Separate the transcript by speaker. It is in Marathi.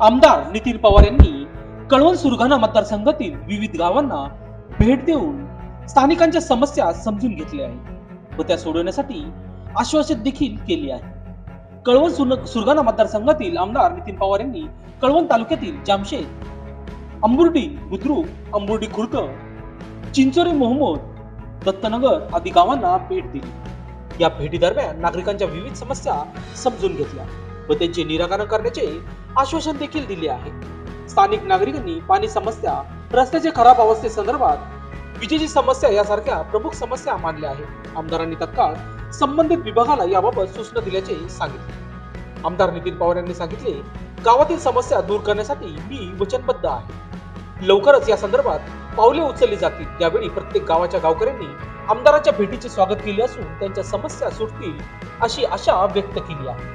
Speaker 1: आमदार नितीन पवार यांनी कळवण सुरगाणा मतदारसंघातील विविध गावांना भेट देऊन स्थानिकांच्या समस्या समजून घेतल्या आहेत व त्या सोडवण्यासाठी आश्वासित देखील केली आहे. कळवण सुरगाणा मतदारसंघातील आमदार नितीन पवार यांनी कळवण तालुक्यातील जामशेद, अंबुर्डी बुद्रुक, अंबुर्डी खुर्द, चिंचोरी मोहम्मद, दत्तनगर आदी गावांना भेट दिली. या भेटीदरम्यान नागरिकांच्या विविध समस्या समजून घेतल्या व त्यांचे निराकरण करण्याचे आश्वासन देखील दिले आहे. स्थानिक नागरिकांनी पाणी समस्या, रस्त्याच्या खराब अवस्थेसंदर्भात, विजेची समस्या यासारख्या प्रमुख समस्या मांडल्या आहेत. आमदारांनी तत्काळ संबंधित विभागाला याबाबत सूचना दिल्याचे सांगितले. आमदार नितीन पवार यांनी सांगितले, गावातील समस्या दूर करण्यासाठी मी वचनबद्ध आहे. लवकरच या संदर्भात पावले उचलली जातील. यावेळी प्रत्येक गावाच्या गावकऱ्यांनी आमदारांच्या भेटीचे स्वागत केले असून त्यांच्या समस्या सुटतील अशी आशा व्यक्त केली आहे.